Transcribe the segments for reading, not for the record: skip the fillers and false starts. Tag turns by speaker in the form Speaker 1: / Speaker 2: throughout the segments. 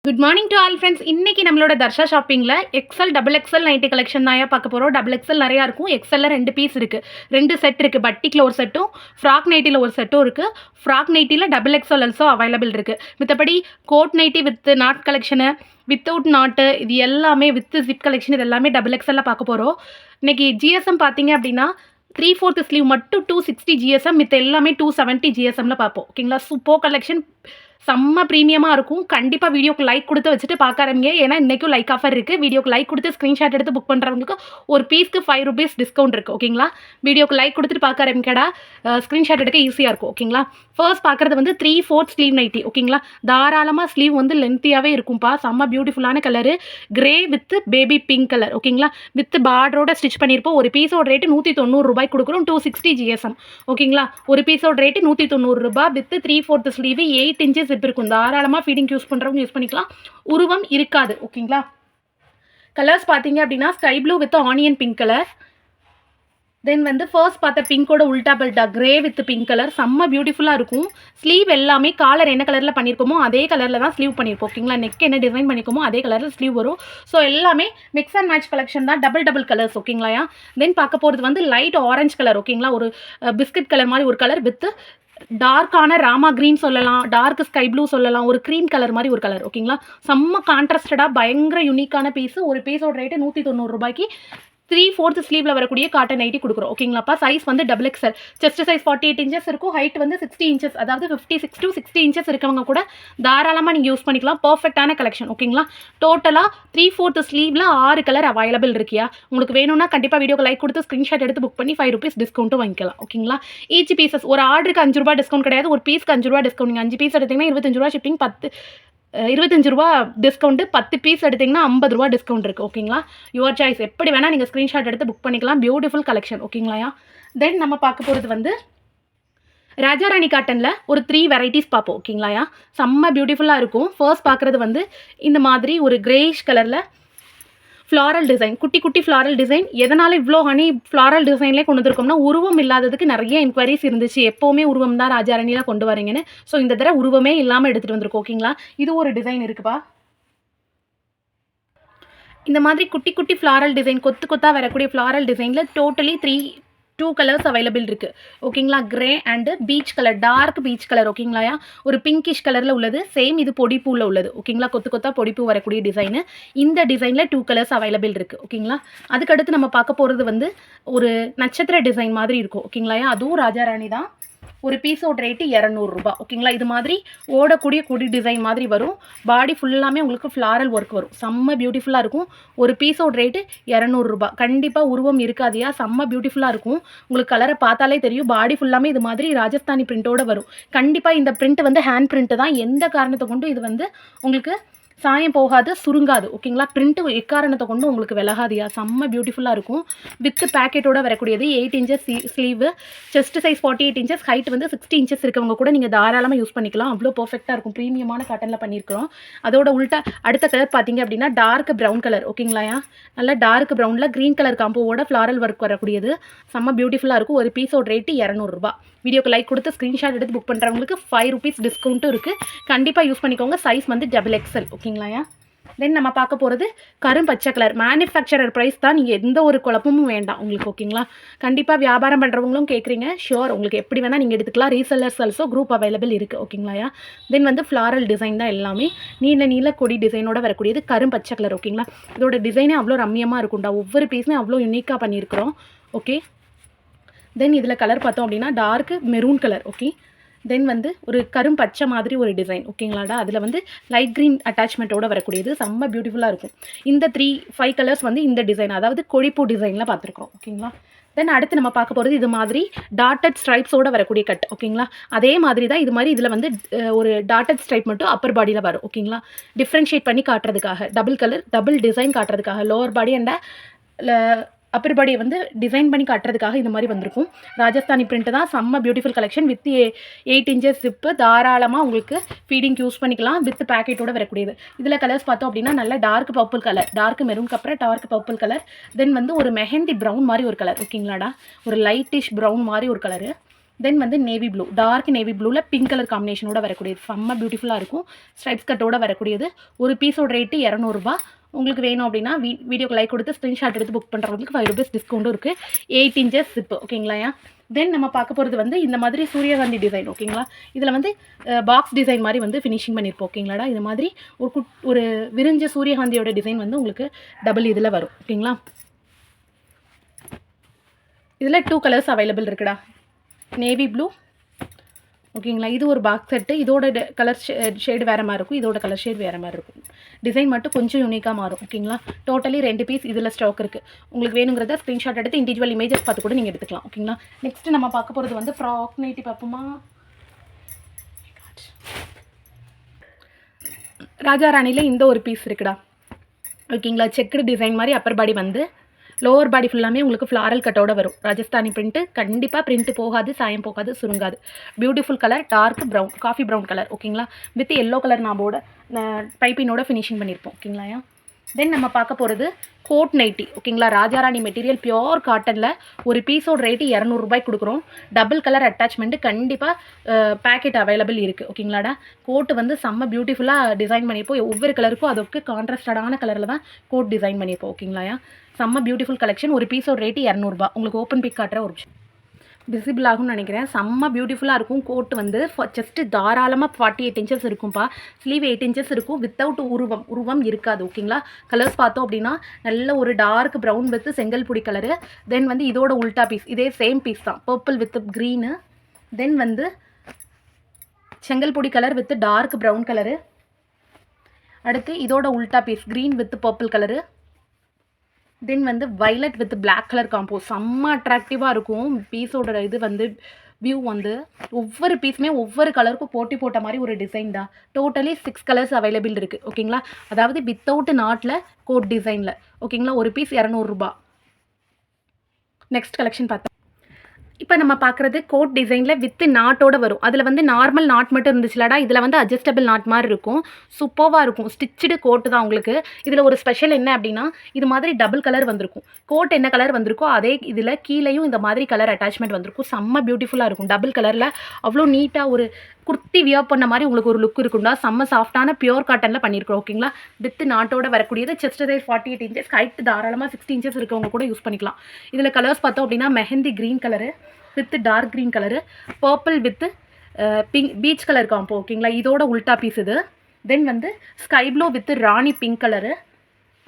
Speaker 1: Good morning to all friends. இன்னைக்கு நம்மளோட தர்ஷா ஷாப்பிங்கில் XL double XL nighty collection தான் பார்க்க போகிறோம். டபுள் எக்ஸல் நிறையா இருக்கும், எக்ஸலில் 2 பீஸ் இருக்குது, 2 செட் இருக்குது. பட்டிக்கில் ஒரு செட்டும் ஃப்ராக் நைட்டியில் ஒரு செட்டும் இருக்குது. ஃப்ராக் நைட்டியில் டபுள் எக்ஸல் ஆல்சோ அவைலபிள் இருக்குது. மித்தபடி coat nighty with knot collection, without knot, இது எல்லாமே வித் ஜிப் கலெக்ஷன், இது எல்லாமே டபுள் எக்ஸலில் பார்க்க போகிறோம். இன்றைக்கி ஜிஎஸ்எம் பார்த்தீங்க அப்படின்னா 3/4 ஸ்லீவ் மட்டும் 260 ஜிஎஸ்எம், மித்த எல்லாமே 270 ஜிஎஸ்எம்மில் பார்ப்போம். ஓகேங்களா, சூப்பர் கலெக்ஷன், செம்ம ப்ரீமியமாக இருக்கும். கண்டிப்பாக வீடியோக்கு லைக் கொடுத்து வச்சுட்டு பார்க்க ஆரம்பிங்க. ஏன்னா இன்றைக்கும் லைக் ஆஃபர் இருக்குது. வீடியோக்கு லைக் கொடுத்து ஸ்க்ரீன்ஷாட் எடுத்து புக் பண்ணுறவங்களுக்கு ஒரு பீஸ்க்கு 5 rupees டிஸ்கவுண்ட் இருக்குது. ஓகேங்களா, வீடியோக்கு லைக் கொடுத்துட்டு பார்க்க ஆரம்பிக்கடா, ஸ்க்ரீன்ஷாட் எடுக்க ஈஸியாக இருக்கும். ஓகேங்களா, ஃபர்ஸ்ட் பார்க்குறது வந்து 3/4 ஸ்லீவ் நைட்டி. ஓகேங்களா, தாராளமாக ஸ்லீவ் வந்து லென்த்தியாகவே இருக்கும்ப்பா. செம்ம பியூட்டிஃபுல்லான colour, grey with baby pink colour. ஓகேங்களா, வித் பார்டரோட ஸ்டிச் பண்ணியிருப்போம். ஒரு பீஸோட ரேட்டு 190 ரூபாய் கொடுக்குறோம். 260 ஜிஎஸ்எம். ஓகேங்களா, ஒரு பீஸோட ரேட்டு 190 ரூபாய் வித் 3/4 ஸ்லீவ், 8 inches ஜிப் இருக்கும். தாராளமாக ஃபீடிங் யூஸ் பண்ணுறவங்க யூஸ் பண்ணிக்கலாம். உருவம் இருக்காது. ஓகேங்களா, கலர்ஸ் பார்த்தீங்க அப்படின்னா sky blue with onion pink colour. Then வந்து ஃபர்ஸ்ட் பார்த்த பிங்கோட உல்டா பல்டா கிரே வித் பிங்க் கலர், செம்ம பியூட்டிஃபுல்லாக இருக்கும். ஸ்லீவ் எல்லாமே காலர் என்ன கலரில் பண்ணியிருக்கோமோ அதே கலரில் தான் ஸ்லீவ் பண்ணியிருப்போம். ஓகேங்களா, நெக் என்ன டிசைன் பண்ணியிருக்கோமோ அதே கலரில் ஸ்லீவ் வரும். ஸோ எல்லாமே மிக்ஸ் அண்ட் மேட்ச் கலெக்ஷன் தான், டபுள் கலர்ஸ். ஓகேங்களா, தென் பார்க்க போகிறது வந்து லைட் ஆரஞ்ச் கலர். ஓகேங்களா, ஒரு பிஸ்கட் கலர் மாதிரி ஒரு கலர் வித் டார்க்கான ராமா க்ரீன் சொல்லலாம், டார்க் ஸ்கை ப்ளூ சொல்லலாம், ஒரு க்ரீம் கலர் மாதிரி ஒரு கலர். ஓகேங்களா, செம்ம கான்ட்ராஸ்டடாக பயங்கர யூனிக்கான பீஸு. ஒரு பீஸோட ரேட்டு 190 ரூபாய்க்கு 3/4 ஸ்லீவில் வரக்கூடிய காட்டன் நைட்டி கொடுக்குறோம். ஓகேங்களாப்பா, சைஸ் வந்து double XL, chest size 48 inches இருக்கும், ஹைட் வந்து 60 inches, அதாவது 56 to 60 inches இருக்கவங்க கூட தாராளமாக நீங்கள் யூஸ் பண்ணிக்கலாம். பர்ஃபெக்டான கலெக்ஷன். ஓகேங்களா, டோட்டலாக 3/4 ஸ்லீவில் 6 கலர் அவைலபிள் இருக்கியா. உங்களுக்கு வேணும்னா கண்டிப்பாக வீடியோக்கு லைக் கொடுத்து ஸ்க்ரீன்ஷாட் எடுத்து புக் பண்ணி 5 rupees டிஸ்கவுண்ட்டும் வாங்கிக்கலாம். ஓகேங்களா, ஈச் பீசஸ் ஒரு ஆர்டருக்கு 5 ரூபா டிஸ்கவுண்ட் கிடையாது, ஒரு பீஸ்க்கு 5 ரூபா டிஸ்கவுண்ட். நீங்கள் 5 பீஸ் எடுத்தீங்கன்னா 25 ரூபா ஷிப்பிங், 25 ரூபா டிஸ்கவுண்ட்டு, 10 பீஸ் எடுத்திங்கன்னா 50 ரூபா டிஸ்கவுண்ட் இருக்குது. ஓகேங்களா, யுவர் சாய்ஸ், எப்படி வேணால் நீங்கள் ஸ்க்ரீன்ஷாட் எடுத்து புக் பண்ணிக்கலாம். Beautiful collection. ஓகேங்களா, தென் நம்ம பார்க்க போகிறது வந்து ராஜாராணி காட்டனில் ஒரு 3 வெரைட்டிஸ் பார்ப்போம். ஓகேங்களா, செம்ம பியூட்டிஃபுல்லாக இருக்கும். ஃபர்ஸ்ட் பார்க்குறது வந்து இந்த மாதிரி ஒரு கிரேஷ் கலரில் ஃப்ளாரல் டிசைன், குட்டி குட்டி ஃப்ளாரல் டிசைன். எதனால் இவ்வளோ ஃப்ளாரல் டிசைன்லேயே கொண்டு வந்திருக்கோம்னா, உருவம் இல்லாததுக்கு நிறைய என்கொயரிஸ் இருந்துச்சு. எப்போவுமே உருவம் தான் ராஜாராணியில் கொண்டு வரீங்கன்னு. ஸோ இந்த தடவை உருவமே இல்லாமல் எடுத்துகிட்டு வந்திருக்கோம். ஓகேங்களா, இது ஒரு டிசைன் இருக்குப்பா. இந்த மாதிரி குட்டி குட்டி ஃப்ளாரல் டிசைன், கொத்து கொத்தாக வரக்கூடிய ஃப்ளாரல் டிசைனில் டோட்டலி 2 கலர்ஸ் அவைலபிள் இருக்குது. ஓகேங்களா, grey and peach colour, dark peach colour. ஓகேங்களா, ஒரு பிங்கிஷ் கலரில் உள்ளது, சேம் இது பொடிப்பூவில் உள்ளது. ஓகேங்களா, கொத்து கொத்தா பொடிப்பூ வரக்கூடிய டிசைனு. இந்த டிசைனில் 2 கலர்ஸ் அவைலபிள் இருக்குது. ஓகேங்களா, அதுக்கடுத்து நம்ம பார்க்க போகிறது வந்து ஒரு நட்சத்திர டிசைன் மாதிரி இருக்கும். ஓகேங்களா, அதுவும் ராஜாராணி தான். ஒரு பீஸோட ரேட்டு 200 ரூபா. ஓகேங்களா, இது மாதிரி ஓடக்கூடிய கொடி டிசைன் மாதிரி வரும். பாடி ஃபுல்லாமே உங்களுக்கு ஃப்ளாரல் ஒர்க் வரும். செம்ம பியூட்டிஃபுல்லாக இருக்கும். ஒரு பீஸோட ரேட்டு 200 ரூபா. கண்டிப்பாக உருவம் இருக்காதியா, செம்ம பியூட்டிஃபுல்லாக இருக்கும். உங்களுக்கு கலரை பார்த்தாலே தெரியும். பாடி ஃபுல்லாமே இது மாதிரி ராஜஸ்தானி பிரிண்ட்டோடு வரும். கண்டிப்பாக இந்த பிரிண்ட் வந்து ஹேண்ட் பிரிண்ட்டு தான். எந்த காரணத்தை கொண்டும் இது வந்து உங்களுக்கு சாயம் போகாது, சுருங்காது. ஓகேங்களா, பிரிண்ட்டு எக்காரணத்தை கொண்டு உங்களுக்கு விலகாதியா, செம்ம பியூட்டிஃபுல்லாக இருக்கும். வித் பேக்கெட்டோட வரக்கூடியது, 8 inches sleeve, chest size 48 inches, height வந்து 60 inches இருக்கவங்க கூட நீங்கள் தாராளமாக யூஸ் பண்ணிக்கலாம். அவ்வளோ பர்ஃபெக்டாக இருக்கும். ப்ரீமியமான காட்டனில் பண்ணியிருக்கிறோம். அதோட உள்டா அடுத்த கலர் பார்த்தீங்க அப்படின்னா டார்க் ப்ரௌன் கலர். ஓகேங்களா, நல்லா டார்க் ப்ரௌனில் க்ரீன் கலர் காம்போவோட ஃப்ளாரல் ஒர்க் வரக்கூடியது, செம்ம பியூட்டிஃபுல்லாக இருக்கும். ஒரு பீஸோட ரேட்டு 200 ரூபா. வீடியோக்கு லைக் கொடுத்து ஸ்க்ரீன்ஷாட் எடுத்து புக் பண்ணுறவங்களுக்கு 5 rupees டிஸ்கவுண்ட்டும் இருக்குது. கண்டிப்பாக யூஸ் பண்ணிக்கோங்க. சைஸ் வந்து டபுள் எக்ஸல். ஓகேங்களா, தென் நம்ம பார்க்க போகிறது கரும் பச்சை கலர். மேனுஃபேக்சரர் ப்ரைஸ் தான், நீங்கள் எந்த ஒரு குழப்பமும் வேண்டாம் உங்களுக்கு. ஓகேங்களா, கண்டிப்பாக வியாபாரம் பண்ணுறவங்களும் கேட்குறீங்க, ஷியோர் உங்களுக்கு எப்படி வேணால் நீங்கள் எடுத்துக்கலாம். ரீசெல்லர்ஸ் ஆல்சோ குரூப் அவைலபிள் இருக்குது. ஓகேங்களா, தென் வந்து ஃப்ளாரல் டிசைன் தான் எல்லாமே. நீல கொடி டிசைனோட வரக்கூடியது கரும் பச்சை கலர். ஓகேங்களா, இதோட டிசைனே அவ்வளோ ரம்மியமாக இருக்கும்டா. ஒவ்வொரு பீஸுமே அவ்வளோ யூனிக்காக பண்ணியிருக்கிறோம். ஓகே, தென் இதில் கலர் பார்த்தோம் அப்படின்னா டார்க் மெரூன் கலர். ஓகே, தென் வந்து ஒரு கரும் பச்சை மாதிரி ஒரு டிசைன். ஓகேங்களாடா, அதில் வந்து லைட் க்ரீன் அட்டாச்மெண்ட்டோடு வரக்கூடியது, செம்ம பியூட்டிஃபுல்லாக இருக்கும். இந்த 5 கலர்ஸ் வந்து இந்த டிசைன், அதாவது கொடிப்பூ டிசைனில் பார்த்துருக்கோம். ஓகேங்களா, தென் அடுத்து நம்ம பார்க்க போகிறது இது மாதிரி டாட்டட் ஸ்ட்ரைப்ஸோடு வரக்கூடிய கட். ஓகேங்களா, அதே மாதிரி தான் இது மாதிரி இதில் வந்து ஒரு டாட்டட் ஸ்ட்ரைப் மட்டும் அப்பர் பாடியில் வரும். ஓகேங்களா, டிஃப்ரென்ஷியேட் பண்ணி காட்டுறதுக்காக, டபுள் கலர் டபுள் டிசைன் காட்டுறதுக்காக, லோவர் பாடி அண்ட் அப்பர் பாடியை வந்து டிசைன் பண்ணி காட்டுறதுக்காக இந்த மாதிரி வந்திருக்கும். ராஜஸ்தானி பிரிண்ட் தான், செம்ம beautiful collection. With 8 inches zip, தாராளமாக உங்களுக்கு ஃபீடிங் யூஸ் பண்ணிக்கலாம். வித் பேக்கெட்டோட வரக்கூடியது. இதில் கலர்ஸ் பார்த்தோம் அப்படின்னா நல்ல டார்க் பர்பிள் கலர், டார்க் மெரூனுக்கு அப்புறம் டார்க் பர்பிள் கலர், தென் வந்து ஒரு மெஹந்தி ப்ரௌன் மாதிரி ஒரு கலர். ஓகேங்களாடா, ஒரு லைட்டிஷ் ப்ரௌன் மாதிரி ஒரு கலரு. தென் வந்து நேவி ப்ளூ, டார்க் நேவி ப்ளூவில் பிங்க் கலர் காம்பினேஷனோட வரக்கூடியது, செம்ம பியூட்டிஃபுல்லாக இருக்கும். ஸ்ட்ரைப்ஸ் கட்டோட வரக்கூடியது. ஒரு பீஸோட ரேட்டு 200 ரூபா. உங்களுக்கு வேணும் அப்படின்னா வீடியோக்கு லைக் கொடுத்து ஸ்க்ரீன்ஷாட் எடுத்து புக் பண்ணுறவங்களுக்கு 5 rupees டிஸ்கவுண்ட்டும் இருக்குது. 8 inches ஜிப்பு, ஓகேங்களா? தென் நம்ம பார்க்க போகிறது வந்து இந்த மாதிரி சூரியகாந்தி டிசைன், ஓகேங்களா? இதில் வந்து பாக்ஸ் டிசைன் மாதிரி வந்து ஃபினிஷிங் பண்ணியிருப்போம், ஓகேங்களாடா? இது மாதிரி ஒரு விரிஞ்ச சூரியகாந்தியோட டிசைன் வந்து உங்களுக்கு டபுள் இதில் வரும், ஓகேங்களா? இதில் 2 கலர்ஸ் அவைலபிள் இருக்குடா. நேவி ப்ளூ, ஓகேங்களா? இது ஒரு பாக்ஸ் செட்டு. இதோட கலர் ஷேடு வேறு மாதிரி இருக்கும், இதோட கலர் ஷேட் வேறு மாதிரி இருக்கும். டிசைன் மட்டும் கொஞ்சம் யூனிக்காக மாறும், ஓகேங்களா? டோட்டலி 2 பீஸ் இதில் ஸ்டாக் இருக்குது. உங்களுக்கு வேணுங்கிறத ஸ்க்ரீன்ஷாட் எடுத்து இண்டிவிஜுவல் இமேஜஸ் பார்த்து கூட நீங்கள் எடுத்துக்கலாம், ஓகேங்களா? நெக்ஸ்ட் நம்ம பார்க்க போகிறது வந்து ஃப்ராக் நைட்டி பார்ப்போமா? ராஜா ராணியில் இந்த ஒரு பீஸ் இருக்குடா, ஓகேங்களா? செக்குடு டிசைன் மாதிரி அப்பர் பாடி வந்து லோவர் பாடி ஃபுல்லாமே உங்களுக்கு ஃப்ளாரல் கட்டோட வரும். ராஜஸ்தானி பிரிண்ட்டு, கண்டிப்பாக பிரிண்ட்டு போகாது, சாயம் போகாது, சுருங்காது. Beautiful colour, dark brown, coffee brown colour, ஓகேங்களா? வித் எல்லோ கலர் நாம்போட பைப்பினோட ஃபினிஷிங் பண்ணியிருப்போம், ஓகேங்களா? தென் நம்ம பார்க்க போகிறது கோட் நைட்டி, ஓகேங்களா? ராஜாராணி மெட்டீரியல், பியோர் காட்டனில் ஒரு பீஸோட ரேட்டு 200 ரூபாய்க்கு கொடுக்குறோம். டபுள் கலர் அட்டாச்மெண்ட்டு கண்டிப்பாக பேக்கெட் அவைலபிள் இருக்குது, ஓகேங்களாடா? கோட்டு வந்து செம்ம பியூட்டிஃபுல்லாக டிசைன் பண்ணியிருப்போம். ஒவ்வொரு கலருக்கும் அதுக்கு கான்ட்ராஸ்டடான கலரில் தான் கோட் டிசைன் பண்ணியிருப்போம், ஓகேங்களா? செம்ம பியூட்டிஃபுல் கலெக்ஷன். ஒரு பீஸோட ரேட்டு 200 ரூபா. உங்களுக்கு ஓப்பன் பிக் காட்டுற ஒரு விசிபிள் ஆகும்னு நினைக்கிறேன். செம்ம பியூட்டிஃபுல்லாக இருக்கும். கோட்டு வந்து ஜஸ்ட்டு தாராளமாக 48 inches இருக்கும்ப்பா. ஸ்லீவ் 8 inches இருக்கும். வித்தவுட் உருவம் இருக்காது, ஓகேங்களா? கலர்ஸ் பார்த்தோம் அப்படின்னா நல்ல ஒரு டார்க் ப்ரௌன் வித் செங்கல் பொடி கலரு. தென் வந்து இதோட உல்டா பீஸ், இதே சேம் பீஸ் தான், பர்பிள் வித் க்ரீனு. தென் வந்து செங்கல் பொடி colour with dark brown colour. அடுத்து இதோட உல்டா piece, green with purple colour. Then வந்து violet with black colour combo, செம்ம அட்ராக்டிவாக இருக்கும். பீஸோட இது வந்து வியூ வந்து ஒவ்வொரு பீஸுமே ஒவ்வொரு கலருக்கும் போட்டி போட்ட மாதிரி ஒரு டிசைன் தான். டோட்டலி 6 கலர்ஸ் அவைலபிள் இருக்குது, ஓகேங்களா? அதாவது வித்தவுட் நாட்டில் கோட் டிசைனில், ஓகேங்களா? ஒரு பீஸ் 200 ரூபா. நெக்ஸ்ட் கலெக்ஷன் பார்த்தா இப்போ நம்ம பார்க்குறது கோட் டிசைனில் வித் நாட்டோட வரும். அதில் வந்து நார்மல் நாட் மட்டும் இருந்துச்சுலடா, இதில் வந்து அட்ஜஸ்டபிள் நாட் மாதிரி இருக்கும். சூப்பராக இருக்கும். ஸ்டிச்சுடு கோட்டு தான் உங்களுக்கு. இதில் ஒரு ஸ்பெஷல் என்ன அப்படின்னா, இது மாதிரி டபுள் கலர் வந்திருக்கும். கோட் என்ன கலர் வந்திருக்கோ அதே இதில் கீழேயும் இந்த மாதிரி கலர் அட்டாச்மெண்ட் வந்திருக்கும். செம்ம பியூட்டிஃபுல்லாக இருக்கும். டபுள் கலரில் அவ்வளோ நீட்டாக ஒரு குர்த்தி வியர் பண்ண மாதிரி உங்களுக்கு ஒரு லுக் இருக்கும்டா. செம்ம சாஃப்டான பியூர் காட்டனில் பண்ணியிருக்கோம், ஓகேங்களா? வித் நாட்டோட வரக்கூடியது. செஸ்ட் சைஸ் 48 inches, ஹைட் தாராளமாக 60 inches இருக்கவங்க கூட யூஸ் பண்ணிக்கலாம். இதில் கலர்ஸ் பார்த்தோம் அப்படின்னா mehndi green colour with dark green colour, purple with pink peach colour combo, ஓகேங்களா? இதோட உல்டா பீஸ் இது. தென் வந்து sky blue with rani pink colour.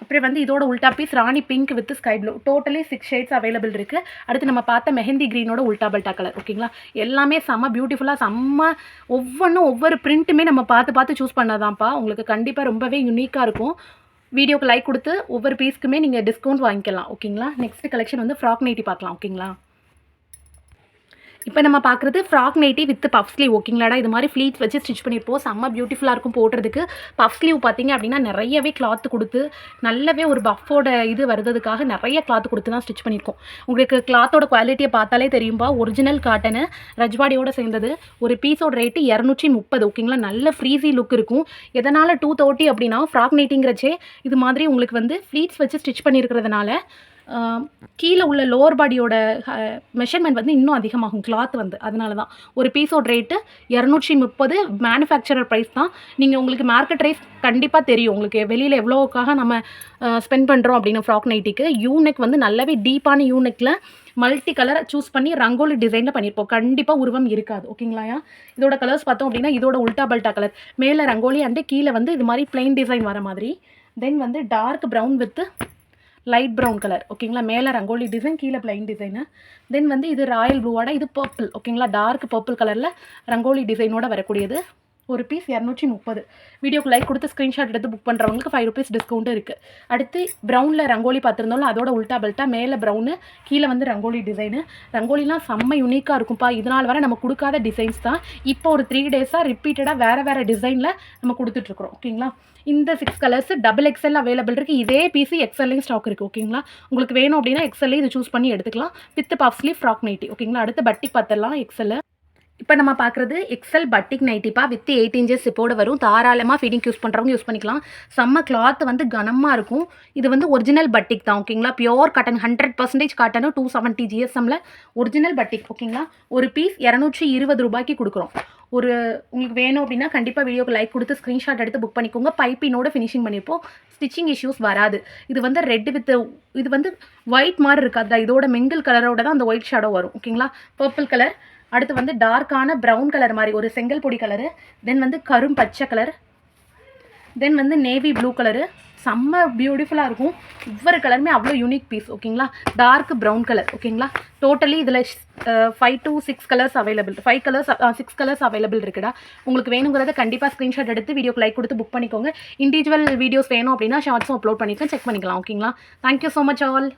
Speaker 1: அப்புறம் வந்து இதோட உல்டா piece rani pink with sky blue. Totally 6 shades available இருக்குது. அடுத்து நம்ம பார்த்த மெஹந்தி க்ரீனோட உல்டா பல்டா கலர், ஓகேங்களா? எல்லாமே செம்ம பியூட்டிஃபுல்லாக, செம்ம ஒவ்வொரு பிரிண்ட்டுமே நம்ம பார்த்து சூஸ் பண்ணாதான்ப்பா. உங்களுக்கு கண்டிப்பாக ரொம்பவே யூனிக்காக இருக்கும். வீடியோக்கு லைக் கொடுத்து ஒவ்வொரு பீஸ்க்குமே நீங்கள் டிஸ்கவுண்ட் வாங்கிக்கலாம், ஓகேங்களா? நெக்ஸ்ட் கலெக்ஷன் வந்து ஃப்ராக் நைட்டி பார்க்கலாம், ஓகேங்களா? இப்போ நம்ம பார்க்குறது frock nighty with puff sleeve, ஓகேங்களாடா? இது மாதிரி ஃப்ளீட்ஸ் வச்சு ஸ்டிச் பண்ணியிருப்போம். செம்ம பியூட்டிஃபுல்லாக இருக்கும் போடுறதுக்கு. பஃப் ஸ்லீவ் பார்த்தீங்க அப்படின்னா நிறையவே கிளாத் கொடுத்து நல்லாவே ஒரு பஃபோட இது வருதுக்காக நிறைய கிளாத் கொடுத்து தான் ஸ்டிச் பண்ணியிருக்கோம். உங்களுக்கு கிளாத்தோட குவாலிட்டியை பார்த்தாலே தெரியும்பா. ஒரிஜினல் காட்டனு ரஜ்வாடியோட சேர்ந்தது. ஒரு பீஸோட ரேட்டு 230, ஓகேங்களா? நல்ல ஃப்ரீஸி லுக் இருக்கும். எதனால் 230 அப்படின்னா ஃப்ராக் நைட்டிங்கிறச்சே இது மாதிரி உங்களுக்கு வந்து ஃப்ளீட்ஸ் வச்சு ஸ்டிச் பண்ணியிருக்கிறதுனால கீழே உள்ள லோவர் பாடியோட மெஷர்மெண்ட் வந்து இன்னும் அதிகமாகும் கிளாத் வந்து. அதனால தான் ஒரு பீஸோட ரேட்டு 230. மேனுஃபேக்சரர் ப்ரைஸ் தான். நீங்கள் உங்களுக்கு மார்க்கெட் ப்ரைஸ் கண்டிப்பாக தெரியும். உங்களுக்கு வெளியில் எவ்வளோக்காக நம்ம ஸ்பெண்ட் பண்ணுறோம் அப்படின்னு. ஃப்ராக் நைட்டிக்கு யூனெக் வந்து நல்லாவே டீப்பான யூனெக்கில் மல்டி கலரை சூஸ் பண்ணி ரங்கோலி டிசைனில் பண்ணியிருப்போம். கண்டிப்பாக உருவம் இருக்காது, ஓகேங்களா? இதோட கலர்ஸ் பார்த்தோம் அப்படின்னா இதோட உல்டா பல்டா கலர், மேலே ரங்கோலி அண்டு கீழே வந்து இது மாதிரி பிளெயின் டிசைன் வர மாதிரி. தென் வந்து dark brown with light brown colour, ஓகேங்களா? மேலே ரங்கோலி டிசைன், கீழே பிளைன் டிசைனு. தென் வந்து இது ராயல் ப்ளூவோட, இது பர்பிள், ஓகேங்களா? டார்க் பர்பிள் கலரில் ரங்கோலி டிசைனோட வரக்கூடியது. ஒரு பீஸ் 230. வீடியோக்கு லைக் கொடுத்து ஸ்க்ரீன்ஷாட் எடுத்து புக் பண்ணுறவங்களுக்கு 5 rupees டிஸ்கவுண்ட்டு இருக்குது. அடுத்து ப்ரௌனில் ரங்கோலி பார்த்துருந்தோம்ல, அதோட உல்டா பல்ட்டா, மேலே ப்ரௌனு கீழே வந்து ரங்கோலி டிசைனு. ரங்கோலிலாம் செம்ம யூனிக்காக இருக்கும்ப்பா. இதனால் வர நம்ம கொடுக்காத டிசைன்ஸ் தான். இப்போ ஒரு 3 days ரிப்பீட்டடாக வேறு டிசைனில் நம்ம கொடுத்துட்ருக்குறோம், ஓகேங்களா? இந்த 6 கலர்ஸ் டபுள் எக்ஸ்எல் அவைலபிள் இருக்குது. இதே பீஸு எக்ஸ்எல்லையும் ஸ்டாக் இருக்குது, ஓகேங்களா? உங்களுக்கு வேணும் அப்படின்னா எக்ஸ்எல்லையும் இது சூஸ் பண்ணி எடுத்துக்கலாம். With puff sleeve frock nightie, ஓகேங்களா? அடுத்து பட்டி பார்த்துடலாம். எக்ஸ்எல் இப்போ நம்ம பார்க்குறது எக்ஸல் பட்டிக் நைட்டிப்பா வித் 8 இன்ச்சஸ் இப்போட வரும். தாராளமாக ஃபீடிங் யூஸ் பண்ணுறவங்க யூஸ் பண்ணிக்கலாம். செம்ம கிளாத் வந்து கனமாக இருக்கும். இது வந்து ஒரிஜினல் பட்டிக் தான் ஓகேங்களா. பியோர் காட்டன் 100% காட்டனும் 270 ஜிஎஸ்எம்மில் ஒரிஜினல் பட்டிக் ஓகேங்களா. ஒரு பீஸ் 220 ரூபாய்க்கு கொடுக்குறோம். உங்களுக்கு வேணும் அப்படின்னா கண்டிப்பாக வீடியோக்கு லைக் கொடுத்து ஸ்க்ரீன்ஷாட் எடுத்து புக் பண்ணிக்கோங்க. பைப்பினோட ஃபினிஷிங் பண்ணியிருப்போம். ஸ்டிச்சிங் இஷ்யூஸ் வராது. இது வந்து ரெட் வித் இது வந்து ஒயிட் மாதிரி இருக்காது. இதோட மிங்கிள் கலரோட தான் அந்த ஒயிட் ஷேடோ வரும் ஓகேங்களா. பர்பிள் கலர், அடுத்து வந்து டார்க்கான ப்ரௌன் கலர் மாதிரி ஒரு செங்கல் பொடி கலரு, தென் வந்து கரும் பச்சை கலர், தென் வந்து நேவி ப்ளூ கலரு. செம்ம பியூட்டிஃபுல்லாக இருக்கும். ஒவ்வொரு கலருமே அவ்வளோ யூனிக் பீஸ் ஓகேங்களா. டார்க் ப்ரௌன் கலர் ஓகேங்களா. டோட்டலி இதில் 5 to 6 colours available, 6 colours available இருக்குடா. உங்களுக்கு வேணுங்கிறத கண்டிப்பாக ஸ்க்ரீன்ஷாட் எடுத்து வீடியோக்கு லைக் கொடுத்து புக் பண்ணிக்கோங்க. இண்டிவிஜுவல் வீடியோஸ் வேணும் அப்படின்னா ஷார்ட்ஸும் அப்லோட் பண்ணியிருக்கேன், செக் பண்ணிக்கலாம் ஓகேங்களா. Thank you so much all.